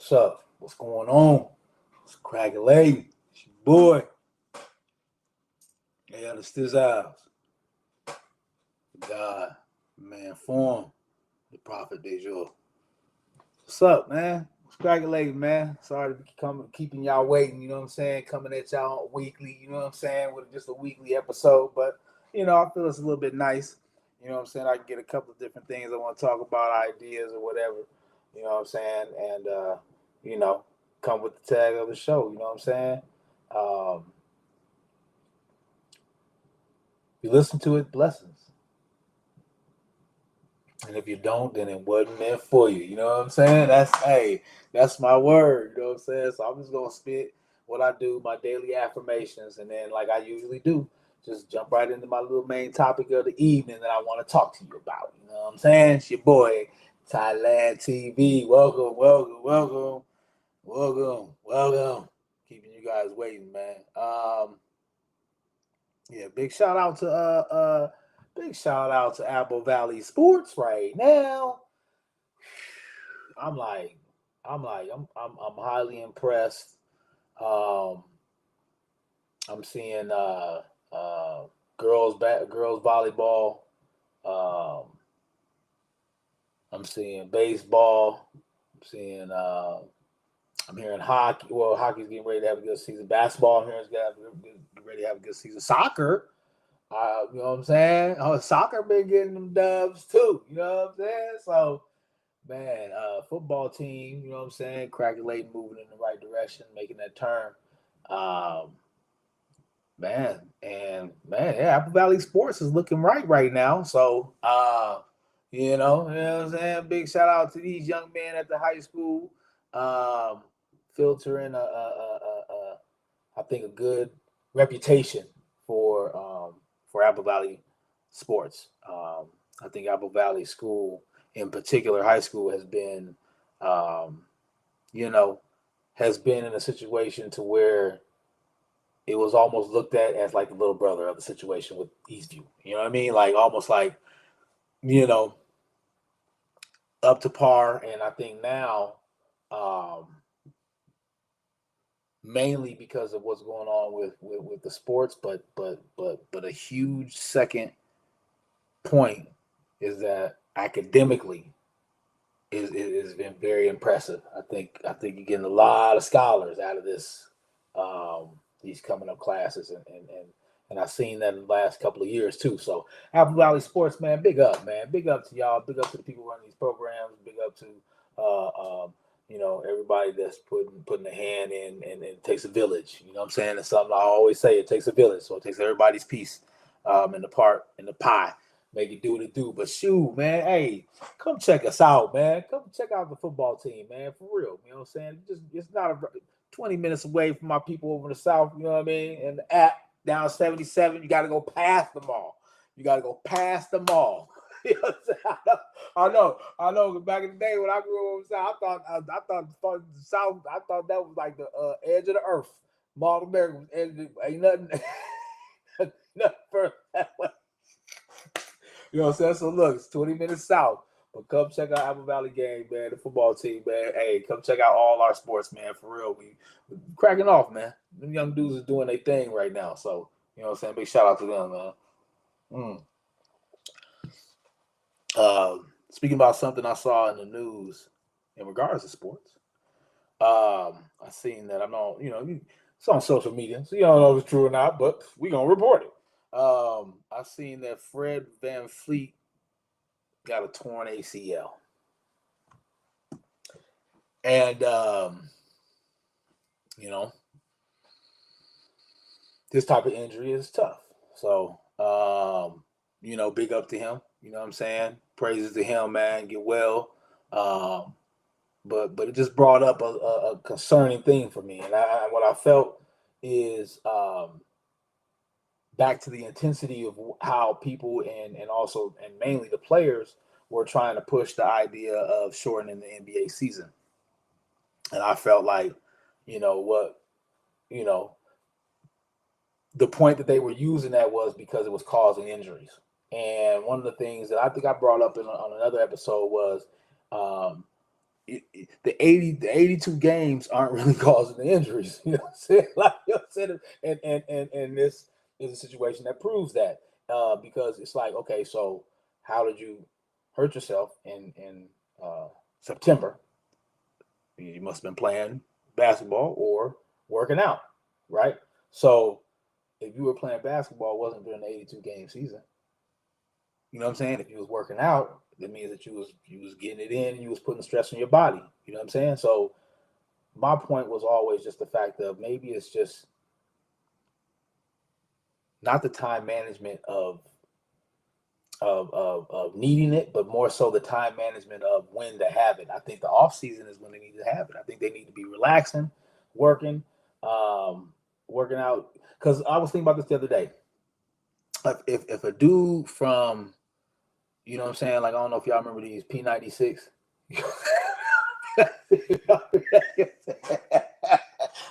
What's up? What's going on? It's cracking lady. It's your boy. Yeah, the Stiz House. God, man, form. The prophet de jour. What's up, man? What's cracking lady, man? Sorry to be keeping y'all waiting, you know what I'm saying? Coming at y'all weekly, you know what I'm saying? With just a weekly episode. But, I feel it's a little bit nice. You know what I'm saying? I can get a couple of different things I want to talk about, ideas or whatever. You know what I'm saying? And, you know, come with the tag of the show. You know what I'm saying? Um, if you listen to it, blessings. And if you don't, then it wasn't meant for you. You know what I'm saying? That's my word. You know what I'm saying? So I'm just gonna spit what I do, my daily affirmations, and then like I usually do, just jump right into my little main topic of the evening that I want to talk to you about. You know what I'm saying? It's your boy, Thailand TV. Welcome, welcome, welcome, welcome, welcome. Keeping you guys waiting, man. Yeah, big shout out to Apple Valley Sports right now. I'm like, I'm highly impressed. Um, I'm seeing girls volleyball. Um, I'm seeing baseball. I'm hearing hockey. Well, hockey's getting ready to have a good season. Basketball, I'm hearing is getting ready to have a good season. Soccer, you know what I'm saying? Oh, soccer been getting them dubs too. You know what I'm saying? So, man, football team, you know what I'm saying? Calculating, moving in the right direction, making that turn. Um, yeah, Apple Valley Sports is looking right now. So, you know what I'm saying? Big shout out to these young men at the high school, um, filtering I think a good reputation for Apple Valley sports. I think Apple Valley School, in particular, high school, um, you know, has been in a situation to where it was almost looked at as like the little brother of the situation with Eastview. You know what I mean? Like almost like you know up to par. And I think now, um, mainly because of what's going on with the sports, but a huge second point is that academically is been very impressive. I think you're getting a lot of scholars out of this these coming up classes and I've seen that in the last couple of years too. So Apple Valley Sports, man, big up, man, big up to y'all, big up to the people running these programs, big up to everybody that's putting a hand in, and it takes a village. You know what I'm saying? It's something I always say. It takes a village, so it takes everybody's piece in the pie. Make it do what it do. But shoot, man, hey, come check us out, man. Come check out the football team, man, for real. You know what I'm saying? It's not 20 minutes away from my people over in the south. You know what I mean? And the app down 77, you got to go past them all. You got to go past them all. You know what I'm saying? I know. Back in the day when I grew up, I thought the South. I thought that was like the edge of the earth. Mall America was ain't nothing, nothing further that way. You know what I'm saying? So look, it's 20 minutes south. But come check out Apple Valley game, man. The football team, man. Hey, come check out all our sports, man. For real, we cracking off, man. Them young dudes is doing their thing right now. So you know what I'm saying? Big shout out to them, man. Mm. Speaking about something I saw in the news in regards to sports, I seen that it's on social media, so you don't know if it's true or not, but we gonna report it. I seen that Fred Van Fleet got a torn ACL, and you know this type of injury is tough. So big up to him. You know what I'm saying? Praises to him, man. Get well. Um, but it just brought up a concerning thing for me, and what I felt is back to the intensity of how people and also and mainly the players were trying to push the idea of shortening the NBA season, and I felt like what you know the point that they were using that was because it was causing injuries. And one of the things that I think I brought up on another episode was um, the 82 games aren't really causing the injuries. You know what I'm saying? Like you know what I'm saying? And this is a situation that proves that. Because it's like, okay, so how did you hurt yourself in September? You must have been playing basketball or working out, right? So if you were playing basketball, it wasn't during the 82 game season. You know what I'm saying? If you was working out, that means that you was getting it in, and you was putting stress on your body. You know what I'm saying? So my point was always just the fact of maybe it's just not the time management of needing it, but more so the time management of when to have it. I think the off season is when they need to have it. I think they need to be relaxing, working, working out. Because I was thinking about this the other day. If a dude from, you know what I'm saying, like I don't know if y'all remember these P96.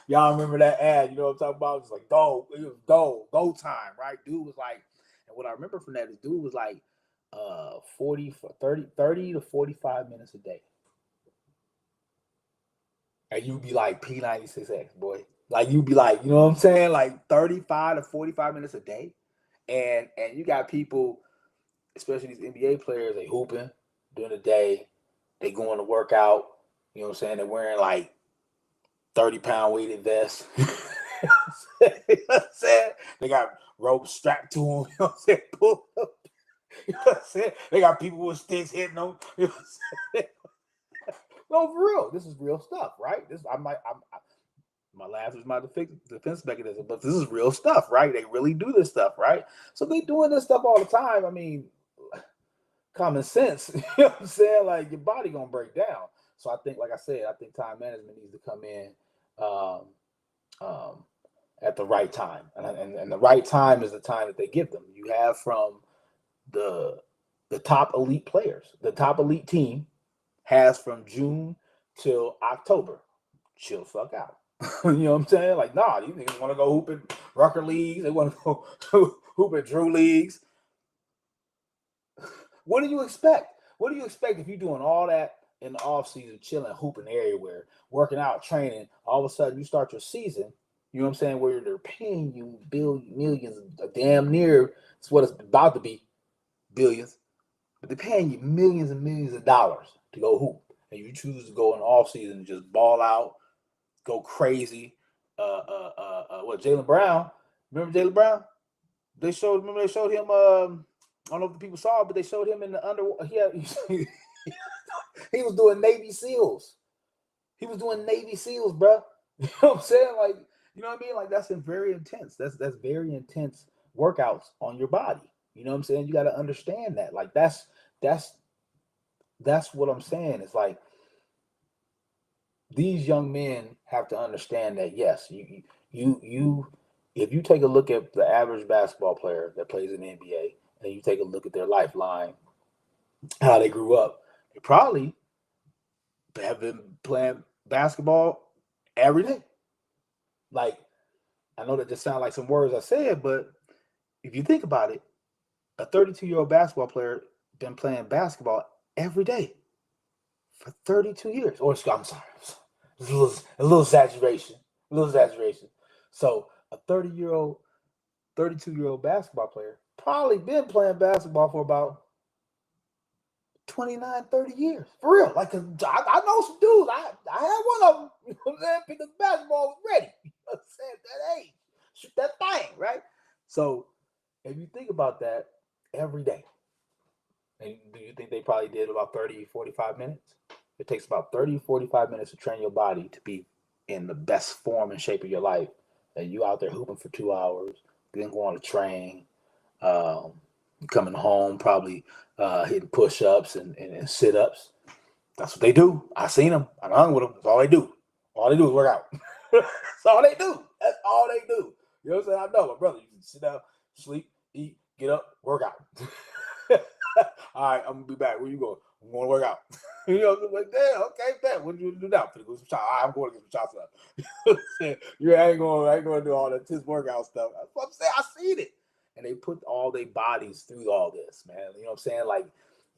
Y'all remember that ad? You know what I'm talking about? It's like go, it was go time, right? Dude was like, and what I remember from that is dude was like 30 to 45 minutes a day. And you'd be like P96X, boy. Like you'd be like, you know what I'm saying? Like 35 to 45 minutes a day. And you got people, especially these NBA players, they hooping during the day, they going to work out, you know what I'm saying? They're wearing like 30-pound weighted vests. You know what I'm saying? They got ropes strapped to them, you know what I'm saying? Pull up. You know what I'm saying? They got people with sticks hitting them. You know what I'm saying? No, for real. This is real stuff, right? My laugh is my defense mechanism, but this is real stuff, right? They really do this stuff, right? So they doing this stuff all the time. I mean, common sense, you know what I'm saying? Like your body gonna break down. So I think, like I said, I think time management needs to come in um, um, at the right time, and the right time is the time that they give them. You have from the top elite players, the top elite team has from June till October. Chill the fuck out. You know what I'm saying? Like, nah, these niggas want to go hoop in Rucker leagues. They want to go hoop in Drew leagues. What do you expect? What do you expect if you're doing all that in the off season, chilling, hooping everywhere, working out, training? All of a sudden, you start your season. You know what I'm saying? Where they're paying you millions, damn near. It's what it's about to be, billions. But they're paying you millions and millions of dollars to go hoop, and you choose to go in the off season and just ball out, go crazy. What Jaylen Brown? Remember Jaylen Brown? They showed him. I don't know if the people saw it, but they showed him in the under. He was doing Navy SEALs. He was doing Navy SEALs, bro. You know what I'm saying? Like, you know what I mean? Like that's very intense. That's very intense workouts on your body. You know what I'm saying? You got to understand that. Like that's what I'm saying. It's like these young men have to understand that yes, you if you take a look at the average basketball player that plays in the NBA and you take a look at their lifeline, how they grew up, they probably have been playing basketball every day. Like I know that just sound like some words I said, but if you think about it, a 32-year-old basketball player been playing basketball every day for 32 years. Or I'm sorry, a little exaggeration. A little exaggeration. So a 32-year-old basketball player probably been playing basketball for about 29, 30 years. For real. Like, I know some dudes. I had one of them. You know what I'm saying? Picked up the basketball was ready. You know what I'm saying? That age. Shoot that thing, right? So if you think about that every day, and do you think they probably did about 30, 45 minutes? It takes about 30, 45 minutes to train your body to be in the best form and shape of your life. And you out there hooping for 2 hours, then going to train, coming home, probably hitting push-ups and sit-ups. That's what they do. I seen them. I hung with them. That's all they do. All they do is work out. That's all they do. That's all they do. You know what I'm saying? I know my brother. You can sit down, sleep, eat, get up, work out. All right, I'm gonna be back. Where you going? I'm going to work out. You know, I'm like, damn, okay, bet. What do you do now? I'm going to get some shots. Right, I'm going to get some shots up. You know what I'm saying? I ain't going to do all that tense workout stuff. That's what I'm saying. I seen it. And they put all their bodies through all this, man. You know what I'm saying? Like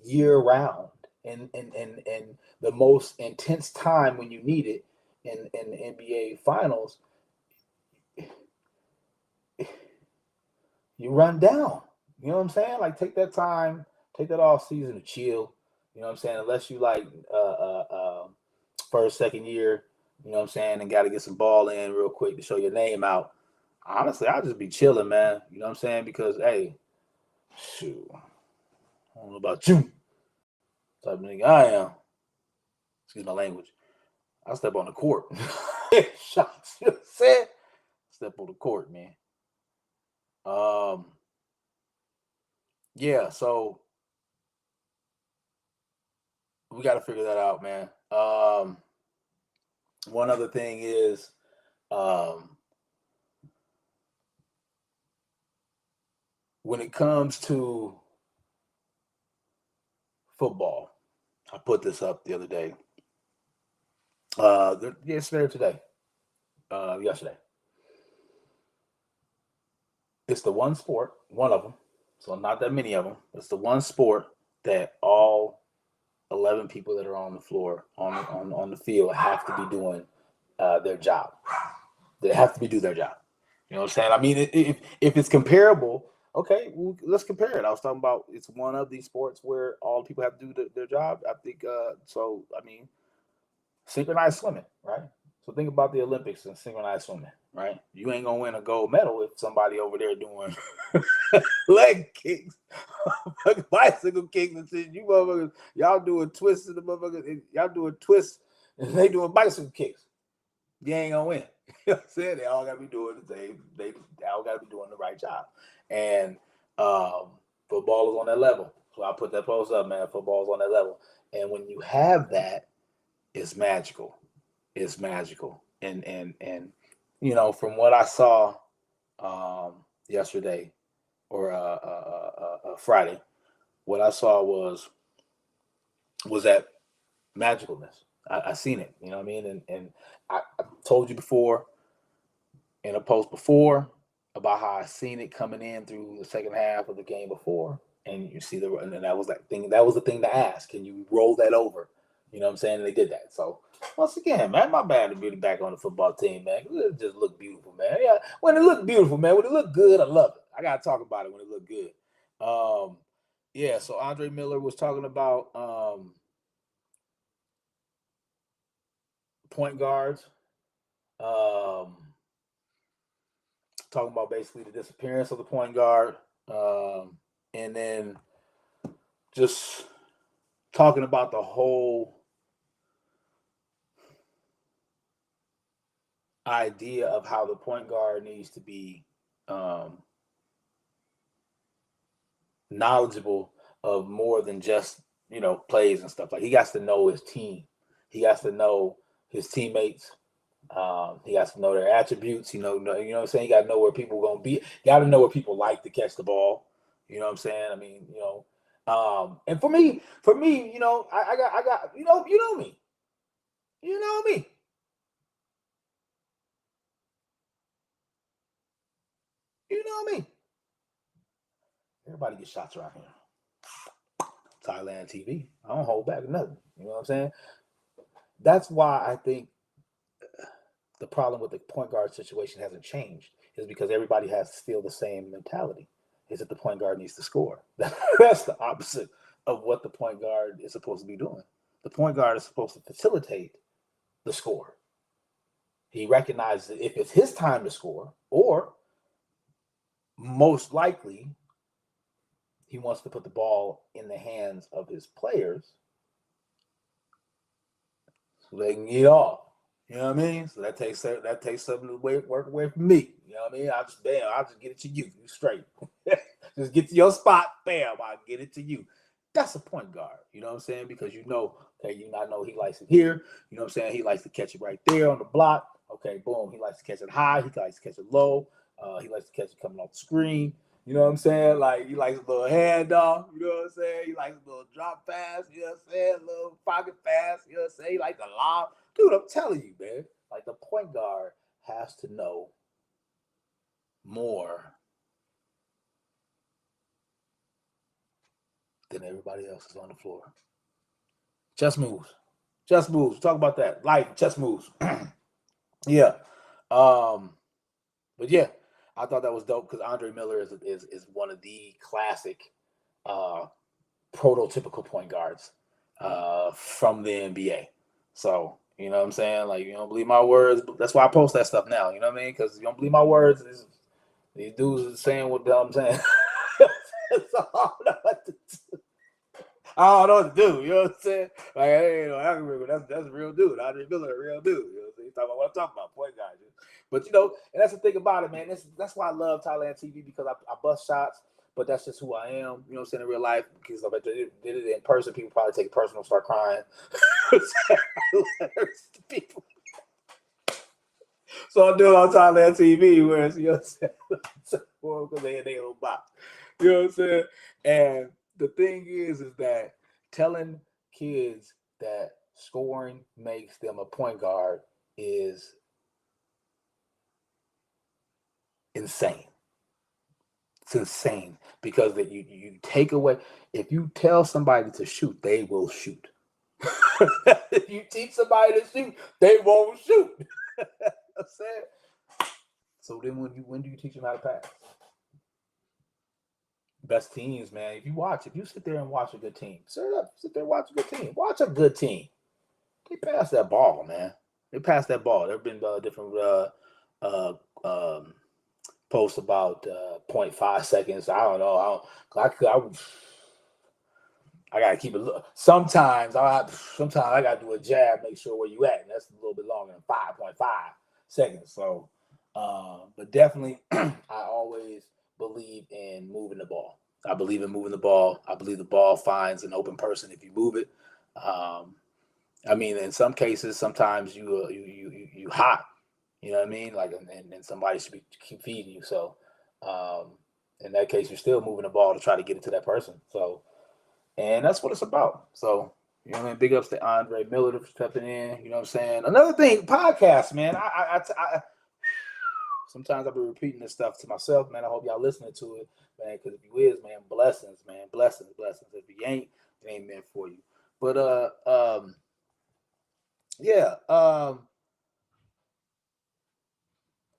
year round. in the most intense time when you need it in the NBA finals, you run down. You know what I'm saying? Like take that time, take that off season to chill. You know what I'm saying? Unless you like first, second year, you know what I'm saying, and got to get some ball in real quick to show your name out. Honestly, I'll just be chilling, man. You know what I'm saying? Because hey, shoot, I don't know about you, type of nigga I am. Excuse my language. I step on the court. Shots, you know what I'm saying? Step on the court, man. Um, yeah, so we got to figure that out, man. One other thing is, um, when it comes to football, I put this up the other day. Yesterday or today? Yesterday. It's the one sport, one of them. So not that many of them. It's the one sport that all 11 people that are on the floor on the field have to be doing their job. They have to be do their job. You know what I'm saying? I mean, if it's comparable, okay, well, let's compare it. I was talking about it's one of these sports where all people have to do their job. I think so. I mean, synchronized swimming, right? So think about the Olympics and synchronized swimming, right? You ain't gonna win a gold medal if somebody over there doing leg kicks, bicycle kicks and shit. You motherfuckers, y'all doing twists in the motherfuckers, y'all doing twists and they doing bicycle kicks. You ain't gonna win. You know what I'm saying? They all gotta be doing the same. They all gotta be doing the right job. And football is on that level. So I put that post up, man. Football is on that level. And when you have that, it's magical. It's magical. And you know, from what I saw yesterday or Friday, what I saw was that magicalness. I seen it. You know what I mean? And I told you before in a post before about how I seen it coming in through the second half of the game before, and you see and that was that thing. That was the thing to ask. Can you roll that over? You know what I'm saying? And they did that. So once again, man, my bad to be back on the football team, man. It just looked beautiful, man. Yeah, when it looked beautiful, man. When it looked good, I love it. I gotta talk about it when it looked good. Yeah. So Andre Miller was talking about point guards. Um, Talking about basically the disappearance of the point guard, and then just talking about the whole idea of how the point guard needs to be knowledgeable of more than just plays and stuff. Like he has to know his team, he has to know his teammates. He has to know their attributes. You know what I'm saying? You got to know where people are going to be. You got to know where people like to catch the ball. You know what I'm saying? I mean, and for me, I got, you know me. You know me. You know me. Everybody gets shots around here. Thailand TV. I don't hold back nothing. You know what I'm saying? That's why I think the problem with the point guard situation hasn't changed is because everybody has still the same mentality. Is that the point guard needs to score? That's the opposite of what the point guard is supposed to be doing. The point guard is supposed to facilitate the score. He recognizes that if it's his time to score, or most likely he wants to put the ball in the hands of his players so they can get off. You know what I mean? So that takes something to work away from me. You know what I mean? I'll just get it to you. You straight. Just get to your spot, bam, I'll get it to you. That's a point guard. You know what I'm saying? Because okay, I know he likes it here. You know what I'm saying? He likes to catch it right there on the block. Okay, boom. He likes to catch it high. He likes to catch it low. He likes to catch it coming off the screen. You know what I'm saying? Like he likes a little handoff. You know what I'm saying? He likes a little drop pass. You know what I'm saying? A little pocket pass. You know what I'm saying? He likes a lob. Dude, I'm telling you, man. Like the point guard has to know more than everybody else is on the floor. Just moves. Just moves. Talk about that. Life, just moves. Yeah. But yeah, I thought that was dope because Andre Miller is one of the classic uh prototypical point guards from the NBA. So, you know what I'm saying? Like, you don't believe my words. That's why I post that stuff now. You know what I mean? Because you don't believe my words. These dudes are saying what I'm saying. So I don't know what to do. I don't know what to do. You know what I'm saying? Like, hey, you know, I remember that's a real dude. Andre Miller, a real dude. You know what I'm saying? He's talking about what I'm talking about, point guard. But you know, and that's the thing about it, man. That's why I love Thailand TV because I bust shots, but that's just who I am. You know what I'm saying in real life. Because if I did it in person, people probably take it personal, start crying. People. So I do it on Thailand TV, where it's, you know what I'm saying, because they don't box. You know what I'm saying? And the thing is that telling kids that scoring makes them a point guard is insane. It's insane because that you take away. If you tell somebody to shoot, they will shoot. If you teach somebody to shoot, they won't shoot. I'm saying. So then, when do you teach them how to pass? Best teams, man. If you sit there and watch a good team, sit there and watch a good team. Watch a good team. They pass that ball, man. They pass that ball. There have been different uh, um, posts about 0.5 seconds. I don't know. I gotta keep it. Sometimes I gotta do a jab, make sure where you at. And that's a little bit longer than 5.5 seconds. So, but definitely, I always believe in moving the ball. I believe in moving the ball. I believe the ball finds an open person if you move it. I mean, in some cases, sometimes you hot. You know what I mean? Like, and somebody should keep feeding you. So, in that case, you're still moving the ball to try to get it to that person. So. And that's what it's about. So, you know what I mean? Big ups to Andre Miller for stepping in. You know what I'm saying? Another thing, podcast, man. I sometimes I'll be repeating this stuff to myself, man. I hope y'all listening to it, man. Because if you is, man, blessings, man. Blessings. If you ain't, it ain't meant for you. But yeah.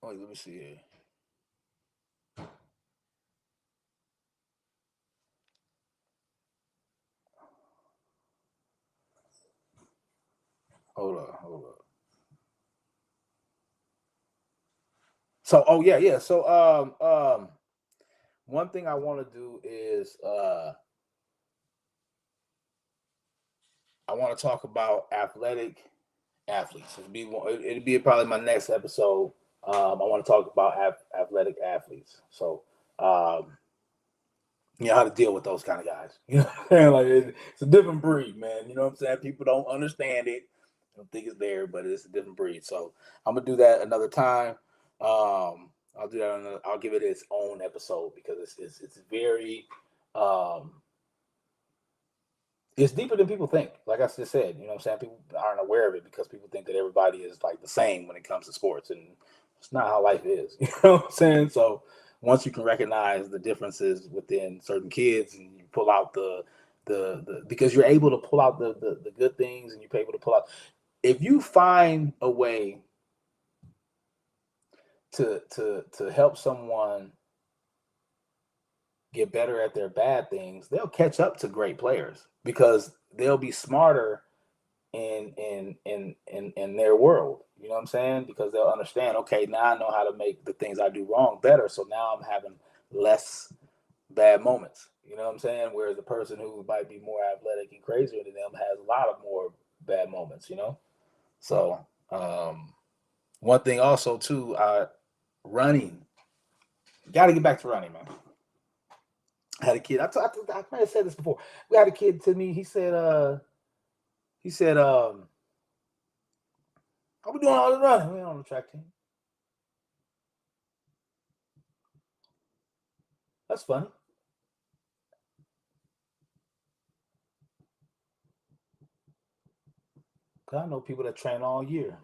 Wait, let me see here. Hold up. So, oh yeah. So, one thing I want to do is I want to talk about athletic athletes. It'd be probably my next episode. I want to talk about athletic athletes. So, you know how to deal with those kind of guys. You know what I'm saying? Like it's a different breed, man. You know what I'm saying? People don't understand it. I don't think it's there, but it's a different breed. So I'm gonna do that another time. I'll do that. I'll give it its own episode because it's very it's deeper than people think. Like I just said, you know what I'm saying? People aren't aware of it because people think that everybody is like the same when it comes to sports. And it's not how life is. You know what I'm saying? So once you can recognize the differences within certain kids and you pull out the because you're able to pull out the good things and you're able to pull out if you find a way to help someone get better at their bad things, they'll catch up to great players because they'll be smarter in their world. You know what I'm saying? Because they'll understand, okay, now I know how to make the things I do wrong better. So now I'm having less bad moments. You know what I'm saying? Whereas the person who might be more athletic and crazier than them has a lot of more bad moments, you know? So one thing also too, running. Gotta get back to running, man. I had a kid. I might have said this before. We had a kid to me. He said, how we doing all the running? We on the track team. That's funny. Cause I know people that train all year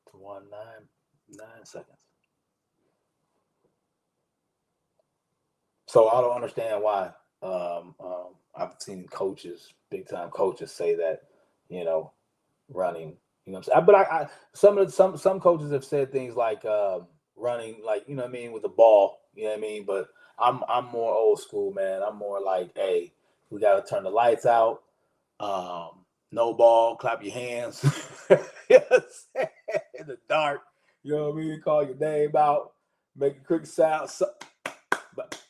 to run 9 seconds. So I don't understand why. I've seen coaches, big time coaches, say that you know, running. You know what I'm saying? But some coaches have said things like running, like, you know what I mean, with the ball. You know what I mean? But I'm more old school, man. I'm more like, hey, we got to turn the lights out. No ball, clap your hands. You know what I'm saying? In the dark. You know what I mean? Call your name out, make a quick sound. But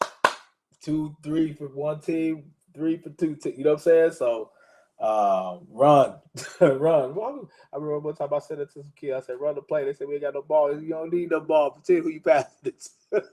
2, 3 for one team, 3 for two team. You know what I'm saying? So run, run. Well, I remember one time I said it to some kid. I said, "Run the play." They said, "We ain't got no ball." You don't need no ball. Pretend who you passing it to.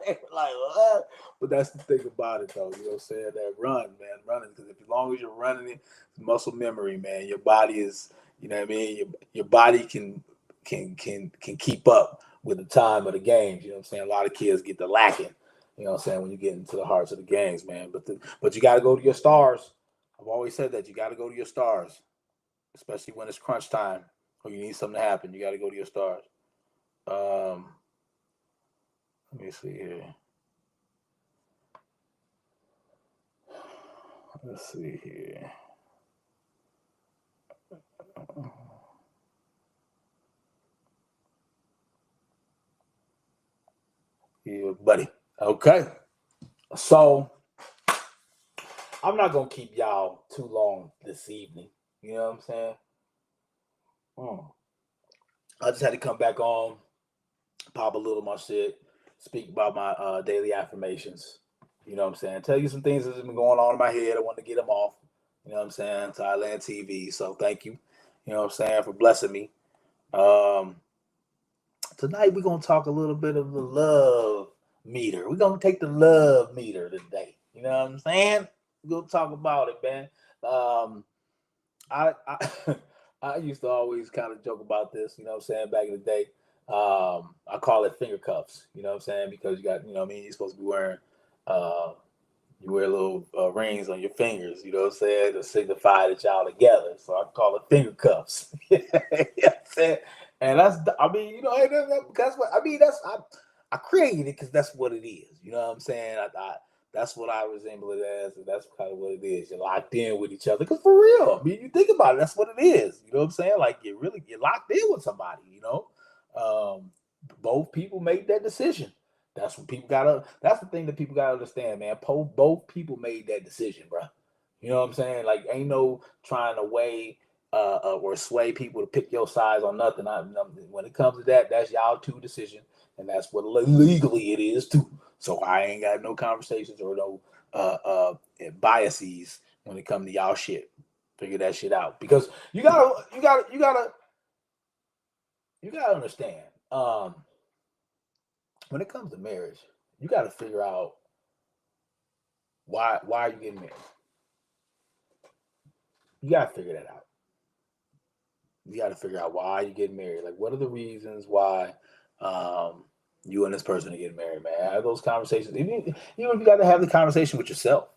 They were like, "What?" But that's the thing about it, though. You know what I'm saying? That run, man, running. Because as long as you're running it, it's muscle memory, man. Your body is, you know what I mean. Your body can keep up with the time of the games. You know what I'm saying? A lot of kids get the lacking. You know what I'm saying? When you get into the hearts of the games, man. But you got to go to your stars. I've always said that you got to go to your stars, especially when it's crunch time or you need something to happen. You got to go to your stars. Let me see here. Let's see here. Yeah, buddy. Okay. So I'm not gonna keep y'all too long this evening. You know what I'm saying? Mm. I just had to come back on, pop a little my shit, speak about my daily affirmations. You know what I'm saying? Tell you some things that's been going on in my head. I want to get them off. You know what I'm saying? Thailand TV. So thank you. You know what I'm saying, for blessing me. Um, Tonight we're gonna talk a little bit of the love meter. We're gonna take the love meter today. You know what I'm saying? We're gonna talk about it, man. Um, I I used to always kind of joke about this, you know what I'm saying, back in the day. I call it finger cuffs, you know what I'm saying, because you got, you know what I mean, you're supposed to be wearing uh you wear little rings on your fingers, you know what I'm saying, to signify that y'all together. So I call it finger cuffs. You know what I'm saying? And I mean, you know, that's what I mean. I created it because that's what it is. You know what I'm saying? That's what I resemble it as, and that's kind of what it is. You're locked in with each other. Because for real, I mean, you think about it, that's what it is. You know what I'm saying? Like you're locked in with somebody. You know, both people made that decision. That's what people gotta. That's the thing that people gotta understand, man. Both people made that decision, bro. You know what I'm saying? Like, ain't no trying to weigh or sway people to pick your size on nothing. When it comes to that, that's y'all two decision, and that's what legally it is too. So I ain't got no conversations or no biases when it comes to y'all shit. Figure that shit out because you gotta understand. When it comes to marriage, you gotta figure out why are you getting married. You gotta figure that out. You got to figure out why you get married. Like, what are the reasons why you and this person are getting married, man? Have those conversations. Even if you got to have the conversation with yourself,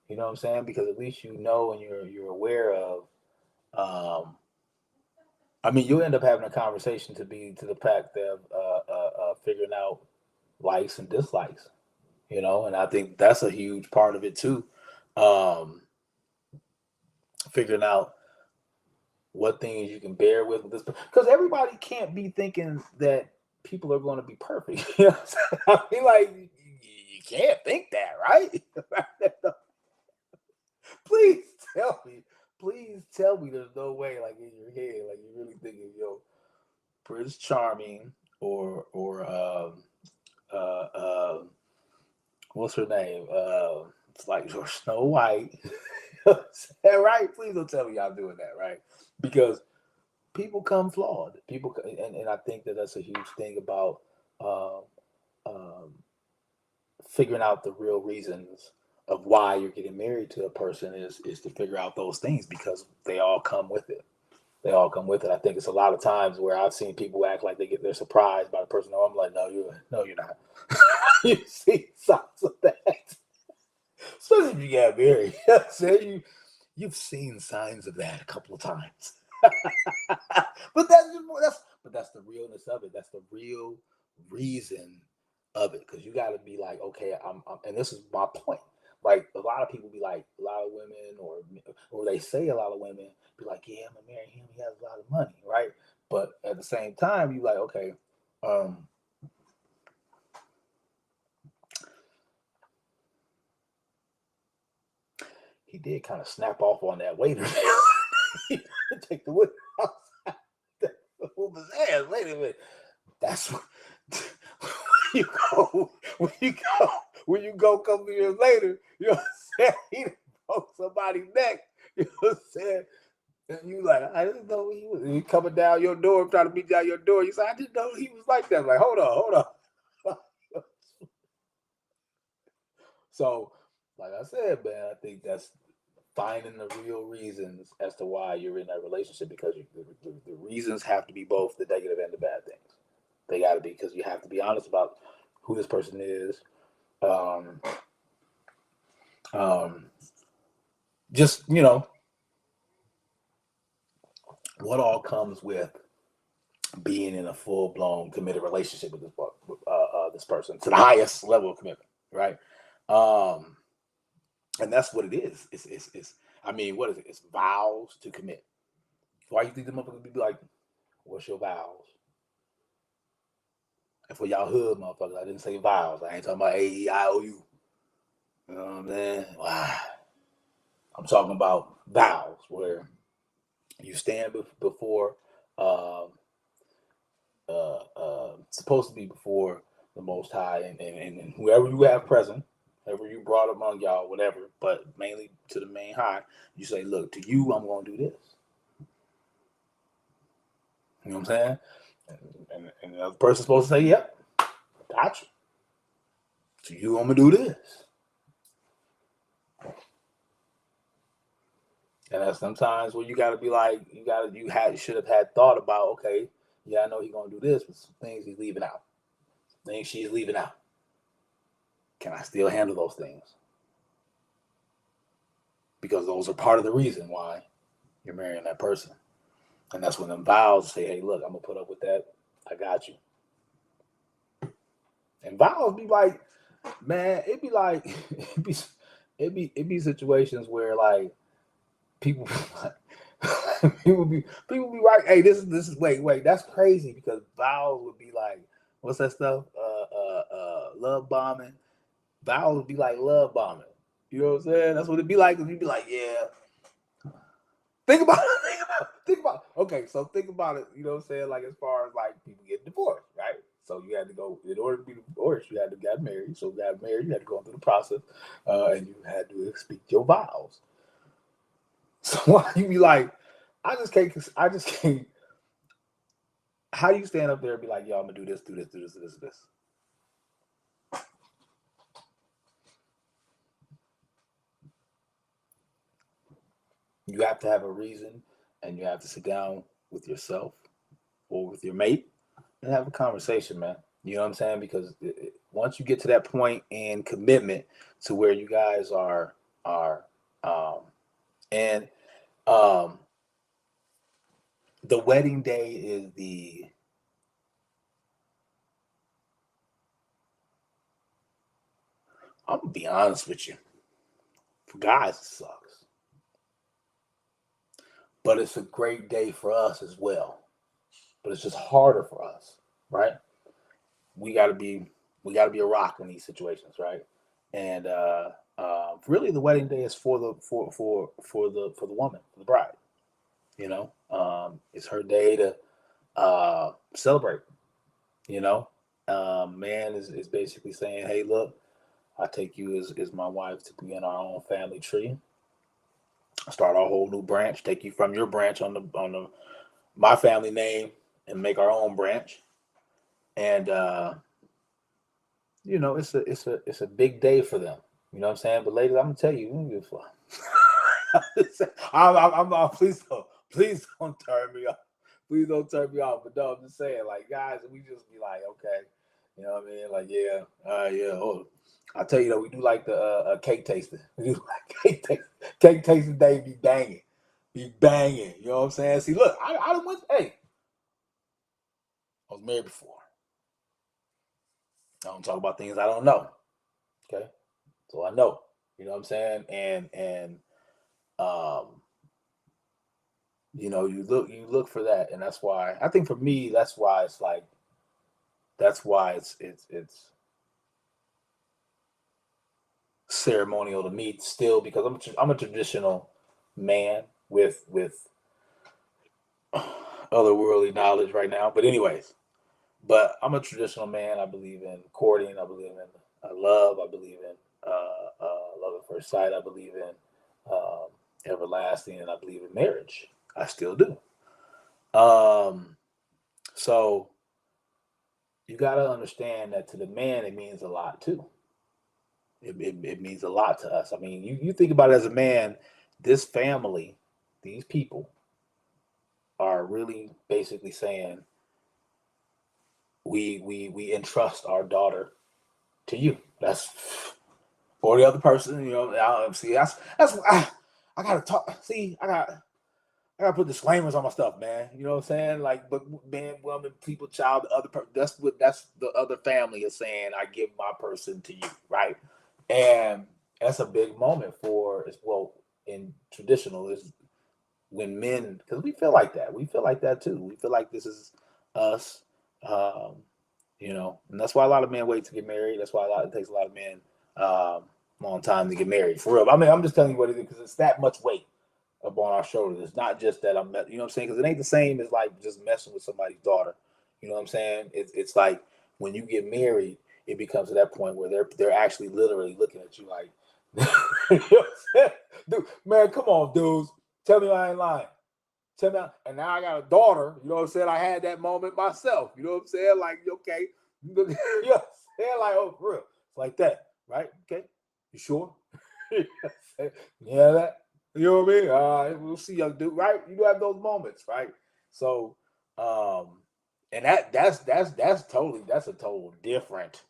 you know what I'm saying? Because at least you know and you're aware of. Um, I mean, you'll end up having a conversation to be to the fact of figuring out likes and dislikes. You know, and I think that's a huge part of it too. Um, Figuring out what things you can bear with this, because everybody can't be thinking that people are going to be perfect. You know what I'm saying? I mean, like, you can't think that, right? Please tell me. Please tell me there's no way, like, in your head, like, you're really thinking, yo, Prince Charming or uh, uh, what's her name? It's like Snow White. Right? Please don't tell me y'all doing that, right? Because people come flawed. And I think that that's a huge thing about um, um, figuring out the real reasons of why you're getting married to a person is to figure out those things because they all come with it. They all come with it. I think it's a lot of times where I've seen people act like they're surprised by the person. No, I'm like, you're not. You see signs of that, especially if you get married. Say you've seen signs of that a couple of times. but that's the realness of it. That's the real reason of it. Because you got to be like, okay, and this is my point. like a lot of people be like, a lot of women, or they say a lot of women be like, yeah, I'm gonna marry him. He has a lot of money, right? But at the same time, you like, okay, um, he did kind of snap off on that waiter. Take the waiter outside the woman's ass. Wait a minute. That's what you go when you go a couple years later, you know what I'm saying? He broke somebody's neck. You know what I'm saying? And you like, I didn't know he was. He coming down your door, trying to meet down your door. You say, I didn't know he was like that. I'm like, hold on. So, like I said, man, I think that's finding the real reasons as to why you're in that relationship, because the reasons have to be both the negative and the bad things. They got to be, because you have to be honest about who this person is. Um, um, just, what all comes with being in a full blown committed relationship with this person to the highest level of commitment, right? Um, and that's what it is. It's I mean, what is it? It's vows to commit. Why you think the motherfuckers be like, "What's your vows?" And for y'all hood motherfuckers, I didn't say vows. I ain't talking about AEIOU. You know what I'm saying? Wow. I'm talking about vows, where you stand before, um, supposed to be before the Most High, and whoever you have present, whoever you brought among y'all, whatever, but mainly to the main high, you say, look, to you, I'm going to do this. You know what I'm saying? And the other person's supposed to say, yep, got you. To you, I'm going to do this. And that's sometimes where you got to be like, you should have had thought about, okay, yeah, I know he's going to do this, but some things he's leaving out, things she's leaving out. Can I still handle those things? Because those are part of the reason why you're marrying that person. And that's when them vows say, hey, look, I'm going to put up with that. I got you. And vows be like, man, it'd be like, it'd be situations where like people people be right. Hey, this is wait, that's crazy, because vows would be like, what's that stuff? Love bombing. Vows would be like love bombing. You know what I'm saying? That's what it'd be like. You'd be like, yeah. Think about it. Think about it. Okay, so think about it. You know what I'm saying? Like, as far as like people getting divorced, right? So you had to go, in order to be divorced, you had to get married. So you got married, you had to go through the process, and you had to speak your vows. So why you be like, I just can't. How do you stand up there and be like, yo, I'm gonna do this, do this, do this, do this, do this? You have to have a reason, and you have to sit down with yourself or with your mate and have a conversation, man. You know what I'm saying? Because once you get to that point in commitment to where you guys are and um the wedding day is the I'm gonna be honest with you. For guys, it sucks. But it's a great day for us as well. But it's just harder for us, right? We gotta be we gotta be a rock in these situations, right? And really, the wedding day is for the woman, for the bride. It's her day to celebrate. You know, man is basically saying, "Hey, look, I take you as my wife to be in our own family tree. Start our whole new branch. Take you from your branch on the my family name and make our own branch." And it's a big day for them. You know what I'm saying? But ladies, I'm gonna tell you, you don't give a fuck. Please don't turn me off. Please don't turn me off. But no, I'm just saying, like, guys, we just be like, okay, you know what I mean? Like, yeah, yeah. Oh, I'll tell you though, we do like the cake tasting. We do like cake tasting day be banging. You know what I'm saying? See, look, I don't want. Hey, I was married before. I don't talk about things I don't know. Okay, so I know. You know what I'm saying? And um, you look for that, and that's why I think for me, that's why it's ceremonial to me still because I'm a traditional man with otherworldly knowledge right now. But anyways, but I'm a traditional man. I believe in courting. I believe in love. I believe in love at first sight. I believe in everlasting, and I believe in marriage. I still do. Um, so you got to understand that to the man, it means a lot too. It means a lot to us. I mean, you think about it as a man, this family, these people are really basically saying we entrust our daughter to you. That's or the other person, see, I gotta talk. See, I gotta put disclaimers on my stuff, man. You know what I'm saying? Like, but man, woman, people, child, the other person. That's the other family is saying. I give my person to you, right? And that's a big moment for as well in traditional is when men because we feel like that. We feel like that too. We feel like this is us. Um, and that's why a lot of men wait to get married. That's why it takes a lot of men long time to get married. For real. I mean, I'm just telling you what it is because it's that much weight up on our shoulders. It's not just that you know what I'm saying? Because it ain't the same as like just messing with somebody's daughter. You know what I'm saying? It's like when you get married, it becomes to that point where they're actually literally looking at you like, you know what I'm saying? Dude, man, come on, dudes. Tell me I ain't lying. Tell me, and now I got a daughter. You know what I'm saying? I had that moment myself. You know what I'm saying? Like, okay, you know what I'm saying? Like, oh, for real, it's like that, right? Okay, you sure? Yeah, that. You know what I mean? All right, we'll see, young dude. Right? You have those moments, right? So, um, and that's a total different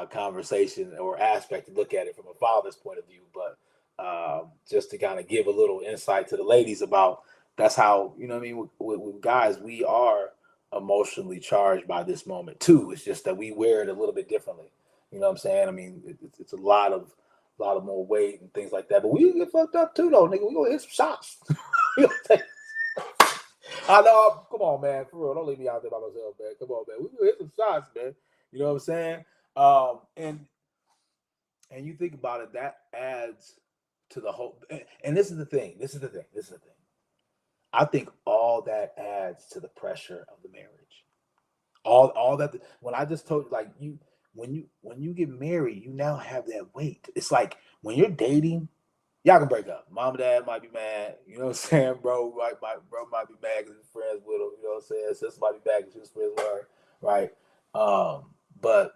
conversation or aspect to look at it from a father's point of view. But just to kind of give a little insight to the ladies about that's how you know what I mean. With guys, we are emotionally charged by this moment too. It's just that we wear it a little bit differently. You know what I'm saying? I mean, it's a lot of more weight and things like that. But we get fucked up too, though, nigga. We gonna hit some shots. I know. Come on, man. For real, don't leave me out there by myself, man. Come on, man. We gonna hit some shots, man. You know what I'm saying? And you think about it, that adds to the whole. And this is the thing. This is the thing. This is the thing. I think all that adds to the pressure of the marriage. All that when I just told you, like when you get married, you now have that weight. It's like when you're dating, y'all can break up. Mom and dad might be mad. You know what I'm saying, bro? Bro might be mad because he's friends with him. You know what I'm saying? Sister might be mad because she's friends with her, right? But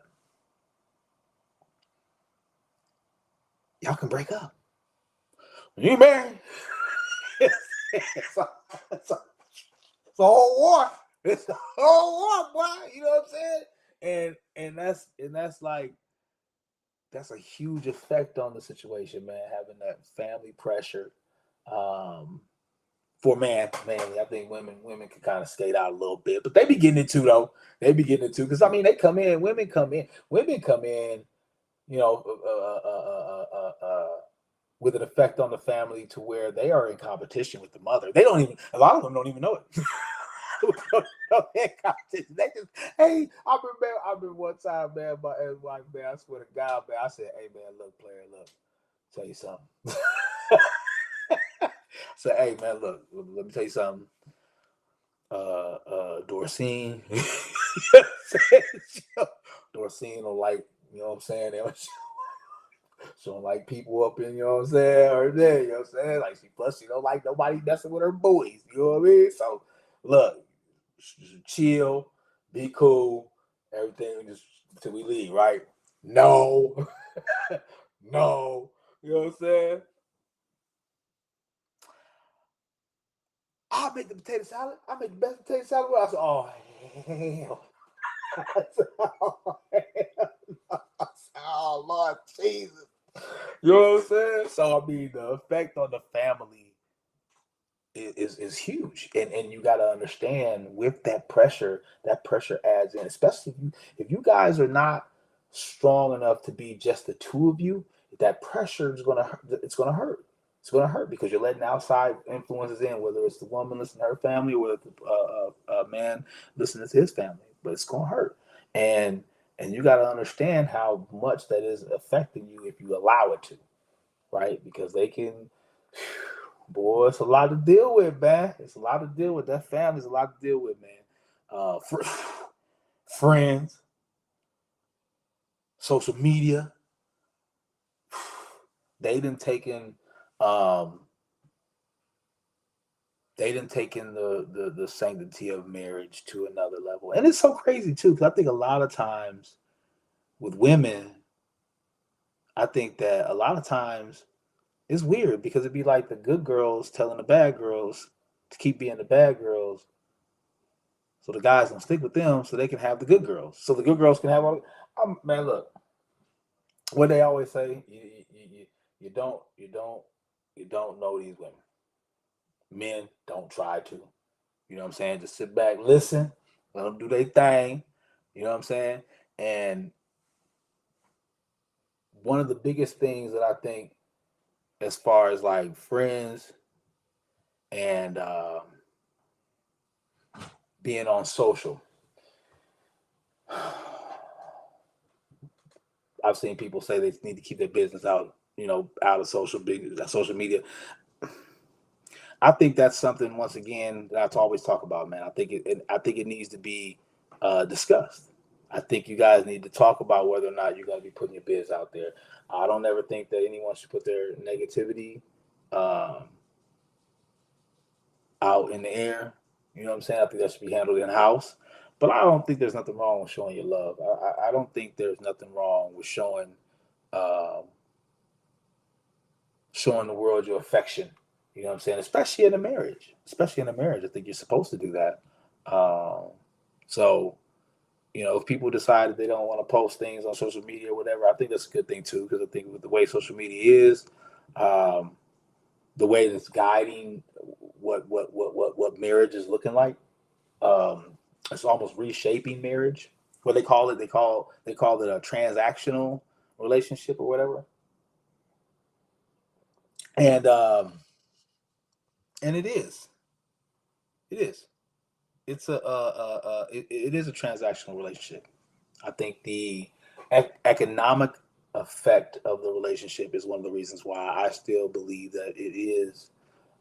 y'all can break up. When you married, it's a, it's a, it's a whole war. It's a whole war, boy. You know what I'm saying? And that's like that's a huge effect on the situation, man. Having that family pressure. Um, for manly, I think women can kind of skate out a little bit, but they be getting it too though. They be getting it too because I mean they come in, women come in, you know, with an effect on the family to where they are in competition with the mother. They don't even a lot of them don't even know it. They just, hey, I remember one time, man, my ex-wife, man, I swear to God, man, I said, hey, man, look, player, look, tell you something. I said, hey, man, look, let me tell you something. Dorcine, Dorcine don't like, you know what I'm saying? She don't like people up in, you know what I'm saying, or there, you know what I'm saying? Like she don't like nobody messing with her boys, you know what I mean? So look, chill, be cool, everything just till we leave, right? No, no, you know what I'm saying? I'll make the potato salad. I make the best potato salad. I said, oh hell. I said, oh, hell. I said, oh Lord Jesus. You know what I'm saying? So I mean the effect on the family is huge. And you gotta understand with that pressure adds in, especially if you guys are not strong enough to be just the two of you. that pressure is gonna it's gonna hurt. It's gonna hurt because you're letting outside influences in, whether it's the woman listening to her family or the man listening to his family. But it's gonna hurt, and you got to understand how much that is affecting you if you allow it to, right? Because they can, boy, it's a lot to deal with, man. It's a lot to deal with. That family's a lot to deal with, man. Friends, social media, they done taken um the sanctity of marriage to another level. And it's so crazy too, because I think a lot of times with women, I think that a lot of times it's weird because it'd be like the good girls telling the bad girls to keep being the bad girls, so the guys don't stick with them, so they can have the good girls, so the good girls can have all. Man, look, what they always say, you don't know these women. Men don't try to. You know what I'm saying? Just sit back, listen, let them do their thing. You know what I'm saying? And one of the biggest things that I think, as far as like friends and being on social, I've seen people say they need to keep their business out, out of social media. I think that's something, once again, that I have to always talk about, man. I think it needs to be discussed. I think you guys need to talk about whether or not you're going to be putting your biz out there. I don't ever think that anyone should put their negativity um, out in the air. You know what I'm saying? I think that should be handled in house. But I don't think there's nothing wrong with showing your love. I don't think there's nothing wrong with um, showing the world your affection. You know what I'm saying? Especially in a marriage. Especially in a marriage, I think you're supposed to do that. Um, so if people decide that they don't want to post things on social media or whatever, I think that's a good thing too, because I think with the way social media is, um, the way that's guiding what marriage is looking like, um, it's almost reshaping marriage. What they call it a transactional relationship or whatever, and and it is it's it is a transactional relationship. I think the economic effect of the relationship is one of the reasons why I still believe that it is.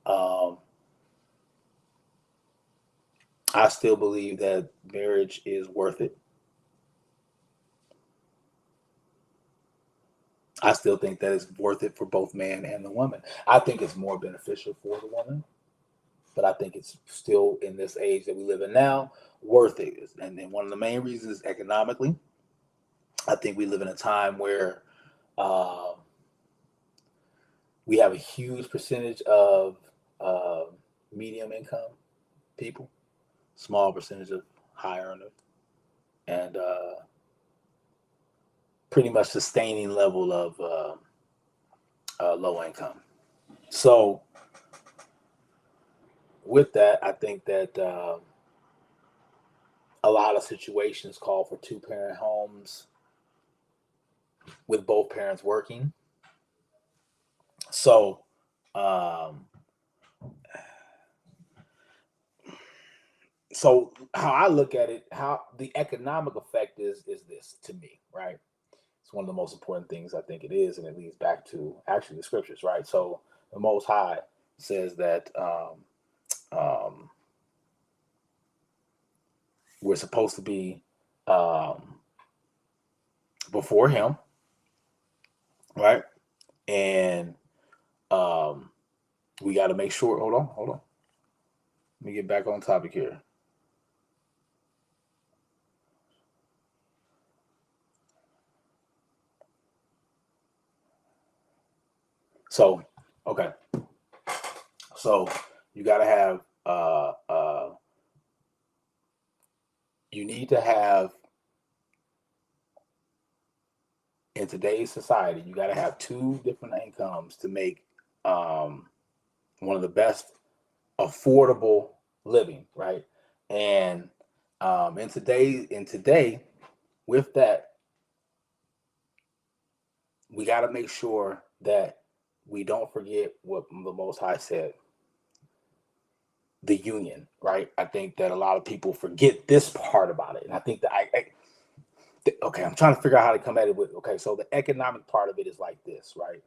Um, I still believe that marriage is worth it. I still think that it's worth it for both man and the woman. I think it's more beneficial for the woman, but I think it's still, in this age that we live in now, worth it. And then one of the main reasons is economically. I think we live in a time where um, we have a huge percentage of uh, medium income people, small percentage of high earners, and pretty much sustaining level of low income. So with that, I think that a lot of situations call for two-parent homes with both parents working. So um, how I look at it, how the economic effect is this to me, right? It's one of the most important things, I think it is, and it leads back to actually the scriptures, right? So the Most High says that um, we're supposed to be um, before Him, right? And um, we got to make sure. Hold on. Let me get back on topic here. So, okay. So you got to have. You need to have, in today's society, you got to have two different incomes to make um, one of the best affordable living, right? And in today, with that, we got to make sure that we don't forget what the Most High said, the union, right? I think that a lot of people forget this part about it. And I think that okay, I'm trying to figure out how to come at it with, okay, so the economic part of it is like this, right?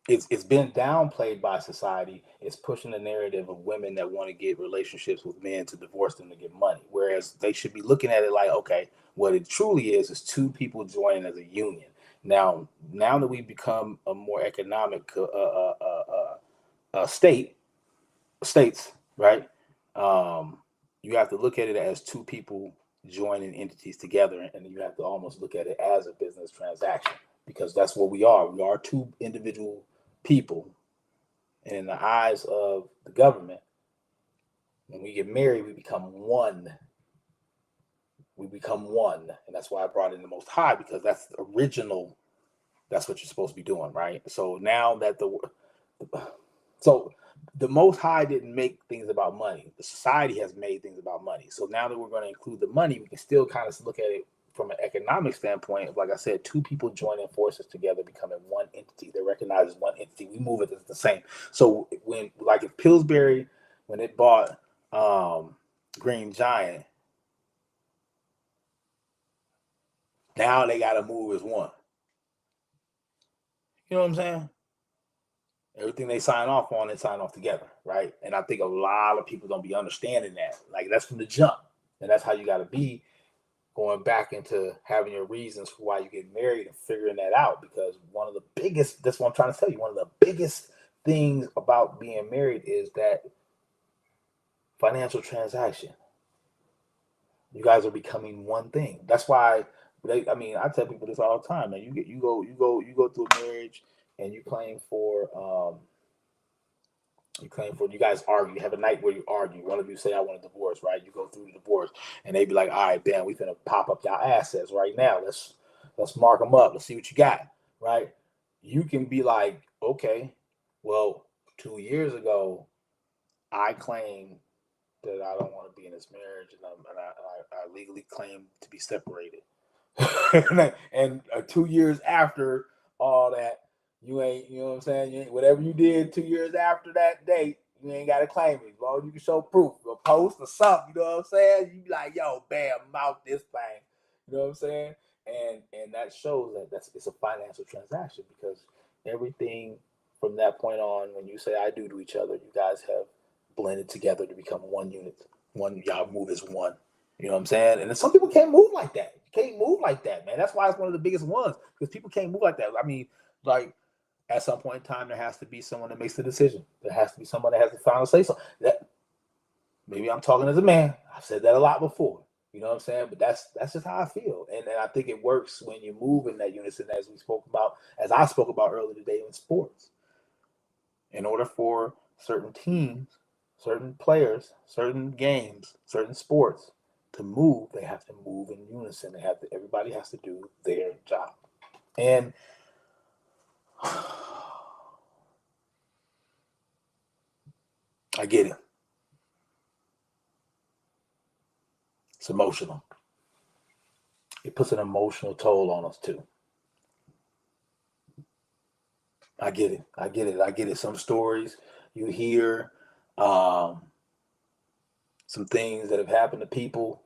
It's been downplayed by society. It's pushing the narrative of women that want to get relationships with men to divorce them to get money, whereas they should be looking at it like, okay, what it truly is two people joining as a union. Now that we've become a more economic state, states, right? Um, you have to look at it as two people joining entities together, and you have to almost look at it as a business transaction, because that's what we are. We are two individual people, and in the eyes of the government, when we get married, we become one. We become one, and that's why I brought in the Most High, because that's the original. That's what you're supposed to be doing, right? So now that so the Most High didn't make things about money. The society has made things about money. So now that we're going to include the money, we can still kind of look at it from an economic standpoint. Like I said, two people joining forces together, becoming one entity. They're recognized as one entity. We move it as the same. So when, like, if Pillsbury, when it bought Green Giant, now they got to move as one. You know what I'm saying? Everything they sign off on, they sign off together, right? And I think a lot of people don't be understanding that. Like, that's from the jump, and that's how you got to be going back into having your reasons for why you get married and figuring that out. Because one of the biggest, that's what I'm trying to tell you, one of the biggest things about being married is that financial transaction. You guys are becoming one thing. That's why I mean, I tell people this all the time, man. You go through a marriage and you claim for, you guys argue. You have a night where you argue. One of you say, I want a divorce, right? You go through the divorce, and they be like, all right, damn, we finna pop up y'all assets right now. Let's mark them up. Let's see what you got, right? You can be like, okay, well, 2 years ago, I claim that I don't want to be in this marriage, and I legally claim to be separated. And 2 years after all that, you ain't, you know what I'm saying? You ain't, whatever you did 2 years after that date, you ain't got to claim it. As long as you can show proof, a post or something, you know what I'm saying? You be like, yo, bam, I'm out this thing. You know what I'm saying? And that shows that it's a financial transaction, because everything from that point on, when you say I do to each other, you guys have blended together to become one unit. Y'all move as one. You know what I'm saying? And then some people can't move like that. Can't move like that, man. That's why it's one of the biggest ones, because people can't move like that. I mean, like, at some point in time, there has to be someone that makes the decision. There has to be someone that has the final say. So that, maybe I'm talking as a man. I've said that a lot before. You know what I'm saying? But that's just how I feel, and I think it works when you move in that unison, as I spoke about earlier today in sports. In order for certain teams, certain players, certain games, certain sports to move, they have to move in unison. Everybody has to do their job. And I get it. It's emotional. It puts an emotional toll on us too. I get it. I get it. I get it. Some stories you hear, um, some things that have happened to people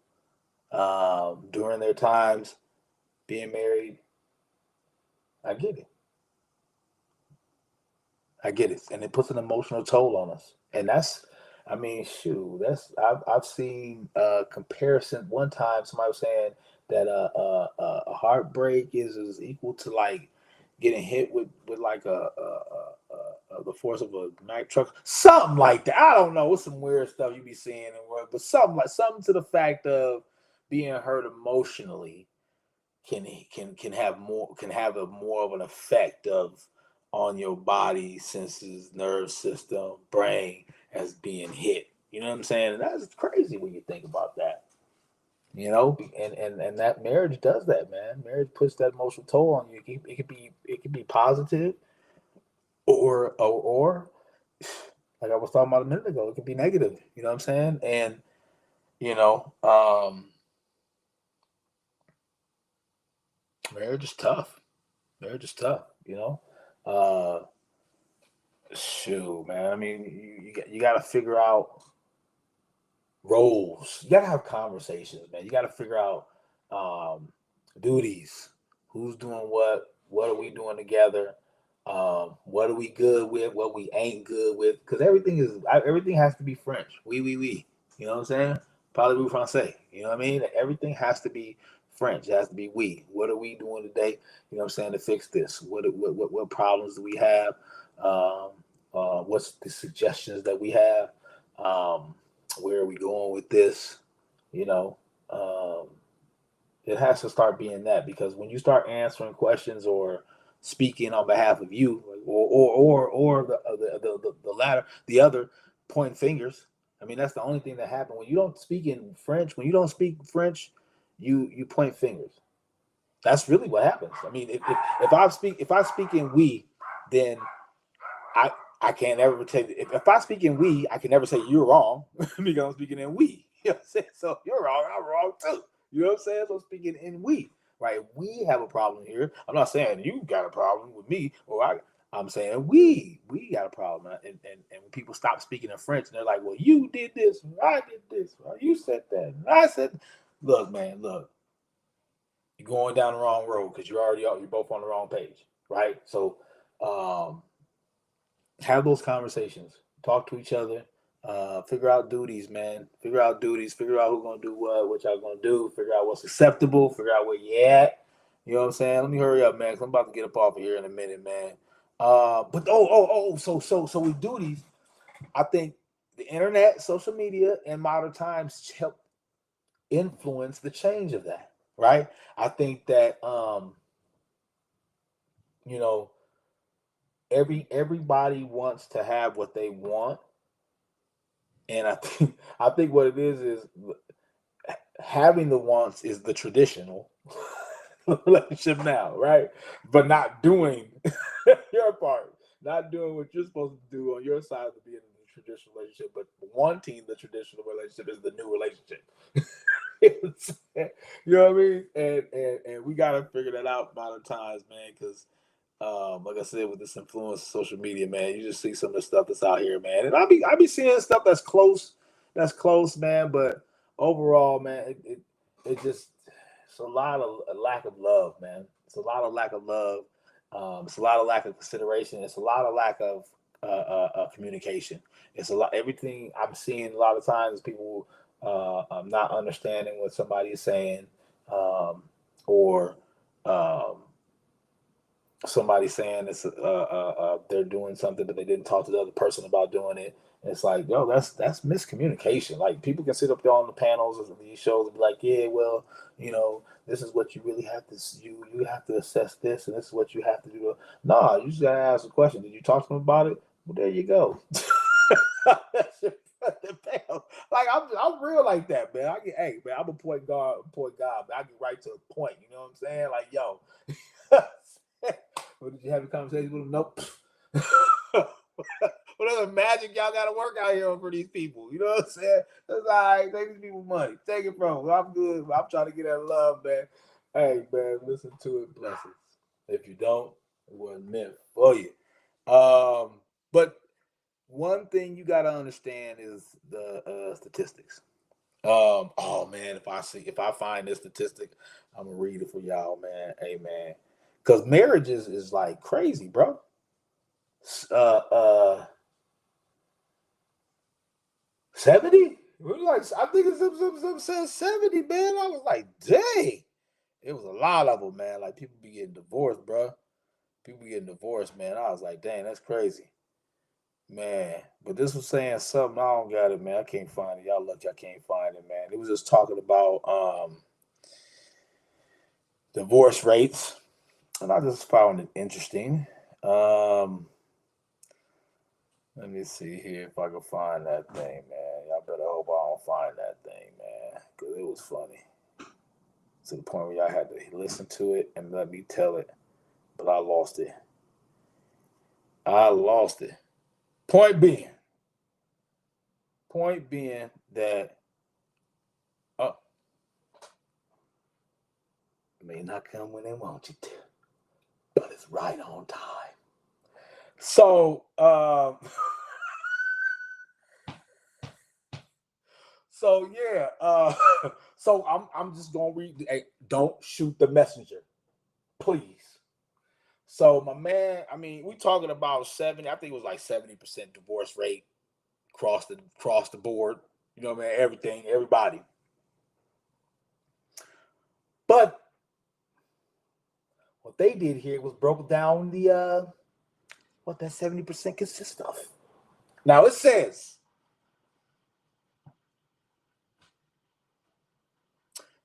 during their times being married. I get it. I get it, and it puts an emotional toll on us, and I mean, shoot, I've seen a comparison. One time, somebody was saying that a heartbreak is equal to, like, getting hit with like the force of a Mack truck, something like that. I don't know. What's some weird stuff you be seeing in world, but something to the fact of being hurt emotionally can have a more of an effect of on your body, senses, nerve system, brain, as being hit. You know what I'm saying? And that's crazy when you think about that. You know, and that marriage does that, man. Marriage puts that emotional toll on you. It could be positive, or like I was talking about a minute ago, it could be negative. You know what I'm saying? And you know, Marriage is tough. Marriage is tough. Uh, shoot, man. I mean, you got to figure out roles. You got to have conversations, man. You got to figure out um, duties. Who's doing what? What are we doing together? What are we good with? What we ain't good with? Because everything has to be French. We. You know what I'm saying? Parlez-vous français. You know what I mean? Everything has to be French. It has to be we. What are we doing today? You know what I'm saying, to fix this? What problems do we have? Um, what's the suggestions that we have? Um, where are we going with this? You know, um, it has to start being that, because when you start answering questions or speaking on behalf of you, or the latter, the other, pointing fingers. I mean, that's the only thing that happens when you don't speak in French. When you don't speak French, you point fingers. That's really what happens. I mean, if I speak in we, then I I can't ever take if I speak in we, I can never say you're wrong because I'm speaking in we. You know what I'm saying? So you're wrong, I'm wrong too. You know what I'm saying? So I'm speaking in we, right? We have a problem here. I'm not saying you got a problem with me, or I'm saying we got a problem. And when people stop speaking in French and they're like, well, you did this, I did this, or you said that, and I said, look, man, look, you're going down the wrong road because you're both on the wrong page, right? So um have those conversations, talk to each other, figure out duties, man. Figure out duties, figure out who's gonna do what y'all gonna do, figure out what's acceptable, figure out where you at. You know what I'm saying? Let me hurry up, man, 'cause I'm about to get up off of here in a minute, man. But so with duties, I think the internet, social media, and modern times help influence the change of that, right? I think that you know, everybody wants to have what they want, and I think what it is having the wants is the traditional relationship now, right? But not doing your part, not doing what you're supposed to do on your side to be in the traditional relationship, but wanting the traditional relationship is the new relationship. You know what I mean? And we gotta figure that out by the times, man, because like I said, with this influence of social media, man, you just see some of the stuff that's out here, man. And I be seeing stuff that's close, man. But overall, man, it just it's a lack of love, man. It's a lot of lack of love. It's a lot of lack of consideration. It's a lot of lack of communication. It's a lot. Everything I'm seeing a lot of times, people not understanding what somebody is saying, or um, somebody saying they're doing something but they didn't talk to the other person about doing it. And it's like, yo, that's miscommunication. Like, people can sit up there on the panels of these shows and be like, yeah, well, this is what you really have to you have to assess this, and this is what you have to do. No, you just gotta ask a question. Did you talk to them about it? Well, there you go. Like, I'm real like that, man. Hey, man, I'm a point guard, but I get right to the point. You know what I'm saying? Like, yo, well, did you have a conversation with them? Nope. What other magic y'all got to work out here for these people? You know what I'm saying? That's all right. Take these people money. Take it from them. I'm good. I'm trying to get that love, man. Hey, man, listen to it. Blessings. If you don't, it wasn't meant for you. But one thing you got to understand is the statistics. Oh man, if I find this statistic, I'm gonna read it for y'all, man. Hey man, because marriages is like crazy, bro. S- Uh, uh, 70. Like, I think it's some said 70, man. I was like, dang, it was a lot of them, man. Like, people be getting divorced, bro. People be getting divorced, man. I was like, dang, that's crazy, man. But this was saying something. I don't got it, man. I can't find it. Y'all lucky I can't find it, man. It was just talking about divorce rates, and I just found it interesting. Um, Let me see here if I can find that thing, man. Y'all better hope I don't find that thing, man, because it was funny to the point where y'all had to listen to it and let me tell it, but I lost it. I lost it. Point being, point being that, oh, may not come when they want you to, but it's right on time. So, so yeah, so I'm just gonna read. Hey, don't shoot the messenger, please. So my man, I mean, we talking about 70. I think it was like 70% divorce rate across the board. You know, man, everything, everybody. But what they did here was broke down the what that 70% consists of. Now it says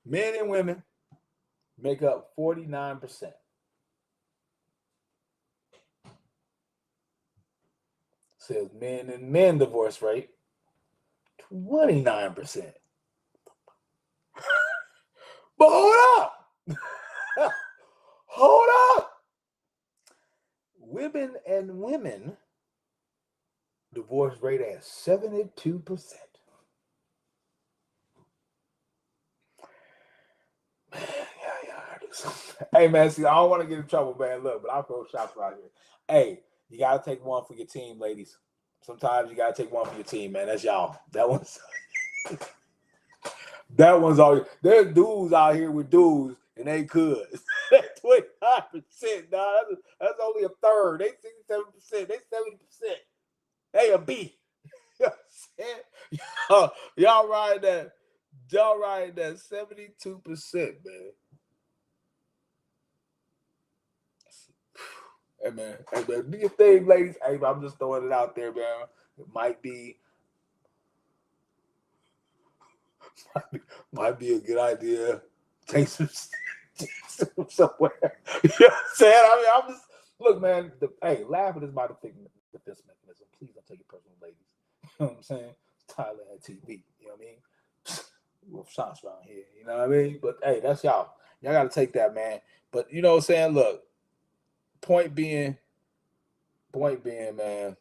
men and women make up 49%. Says men and men divorce rate 29%. But hold up. Hold up. Women and women divorce rate at 72%. Man, yeah, I do something. Hey, man, see, I don't want to get in trouble, man. Look, but I'll throw shots right here. Hey, you got to take one for your team, ladies. Sometimes you got to take one for your team, man. That's y'all. That one's all. There's dudes out here with dudes, and they could. 25%, dog. That's only a third. They 67%. They 70%. They a B. You know what I'm saying? Y'all ride that. Y'all ride that 72%, man. Hey man, do your thing, ladies. Hey, I'm just throwing it out there, man. It might be a good idea. Take some somewhere. You know what I'm saying? I mean, I'm just look, man. Hey, laughing is my defense mechanism. Please don't take it personal, ladies. You know what I'm saying? It's Thailand TV. You know what I mean? With shots around here. You know what I mean? But hey, that's y'all. Y'all got to take that, man. But you know what I'm saying? Look, point being, man.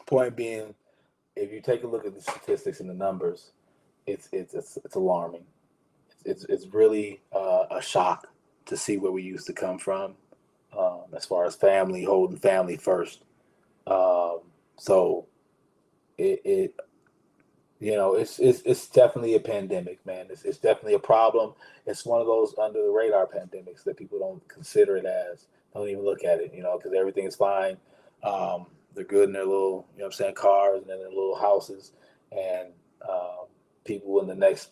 Point being, if you take a look at the statistics and the numbers, it's alarming. It's really a shock to see where we used to come from, as far as family, holding family first. So it you know, it's definitely a pandemic, man. It's definitely a problem. It's one of those under the radar pandemics that people don't consider it as, don't even look at it, you know, because everything is fine. They're good in their little, you know what I'm saying, cars and in their little houses, and people in the next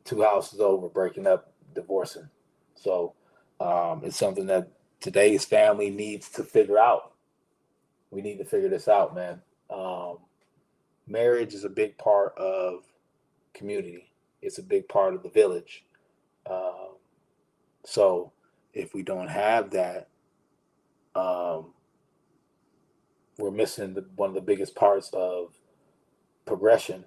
two houses over breaking up, divorcing. So it's something that today's family needs to figure out. We need to figure this out, man. Marriage is a big part of community. It's a big part of the village. Um, so if we don't have that, um, we're missing one of the biggest parts of progression.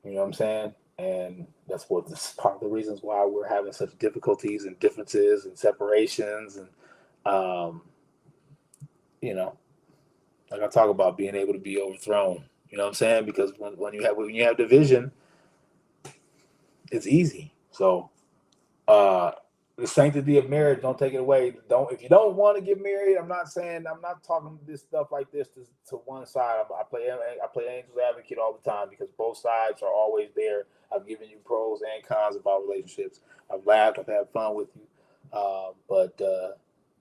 You know what I'm saying? And that's what this part of the reasons why we're having such difficulties and differences and separations and um, you know, like I talk about being able to be overthrown. You know what I'm saying? Because when you have division, it's easy. So uh the sanctity of marriage, don't take it away. Don't If you don't want to get married, I'm not talking this stuff like this to one side. I play angel's advocate all the time because both sides are always there. I've given you pros and cons about relationships. I've laughed, I've had fun with you. But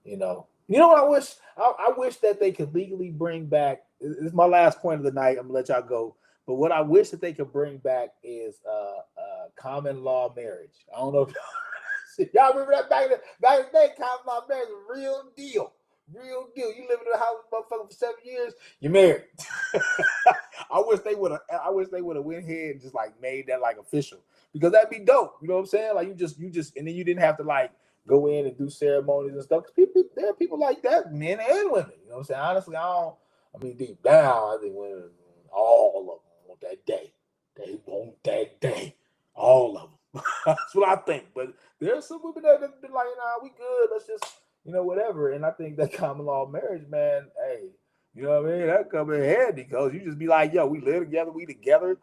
you know what I wish? I wish that they could legally bring back. This is my last point of the night. I'm gonna let y'all go. But what I wish that they could bring back is common law marriage. I don't know if y'all remember that back in the day. Common law marriage was a real deal. Real deal. You live in a house with a motherfucker for 7 years, you're married. I wish they would have. I wish they would have went ahead and just like made that like official because that'd be dope. You know what I'm saying? Like you just, and then you didn't have to like go in and do ceremonies and stuff. Cause there are people like that, men and women. You know what I'm saying? Honestly, I mean, deep down, I think women, all of them want that day. They want that day. All of them. That's what I think. But there's some women that have been like, nah, we good. Let's just, whatever. And I think that common law marriage, man, hey, you know what I mean? That come in handy because you just be like, yo, we live together, we together,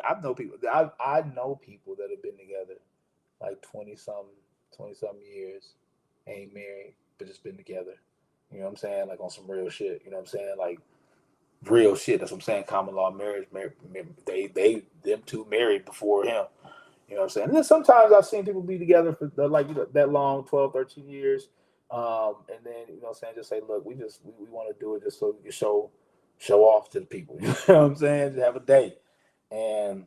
I know people that have been together like 20 some years, ain't married, but just been together. You know what I'm saying? Like on some real shit. You know what I'm saying? Like real shit. That's what I'm saying. Common law marriage. Them two married before him. You know what I'm saying? And then sometimes I've seen people be together for like that long, 12, 13 years. And then, you know what I'm saying, just say, look, we want to do it just so we can show off to the people. You know what I'm saying? Just have a date. And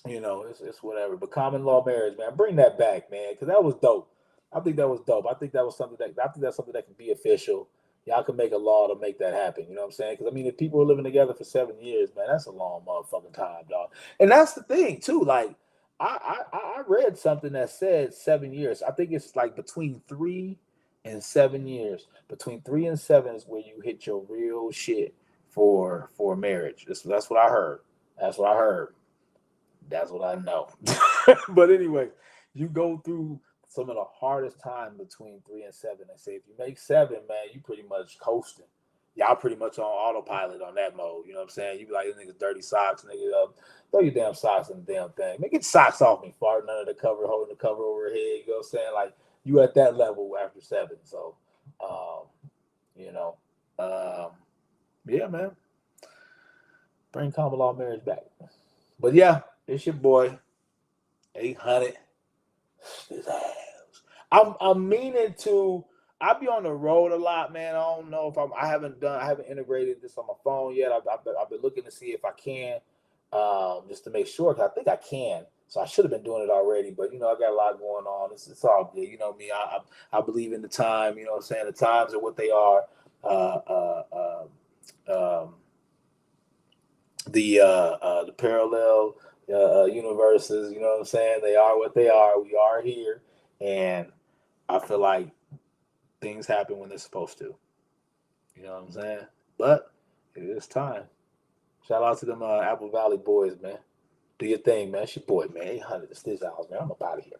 it's whatever. But common law marriage, man, bring that back, man, because that was dope. I think that was dope. I think that's something that can be official. Y'all can make a law to make that happen. You know what I'm saying? Because I mean, if people are living together for 7 years, man, that's a long motherfucking time, dog. And that's the thing too. Like, I read something that said 7 years. I think it's like between 3 and 7 years. Between 3 and 7 is where you hit your real shit for marriage. That's what I heard. That's what I heard. That's what I know. But anyway, you go through some of the hardest time between 3 and 7. They say if you make 7, man, you pretty much coasting. Y'all pretty much on autopilot on that mode. You know what I'm saying? You be like, niggas dirty socks, nigga. Throw your damn socks in the damn thing. Man, get socks off me, farting under the cover, holding the cover over your head. You know what I'm saying? Like, you at that level after 7. So, um, you know, um, yeah, man. Bring common law marriage back. But yeah, it's your boy, 800. His ass. I'm meaning to. I be on the road a lot, man. I don't know if I haven't integrated this on my phone yet. I've been looking to see if I can, just to make sure. Cause I think I can. So I should have been doing it already, but I got a lot going on. It's all good. You know me. I believe in the time. You know what I'm saying? The times are what they are. Um, the parallel universes. You know what I'm saying? They are what they are. We are here, and I feel like things happen when they're supposed to. You know what I'm saying? But it is time. Shout out to them Apple Valley boys, man. Do your thing, man. It's your boy, man. 800. It's this house, man. I'm up out of here.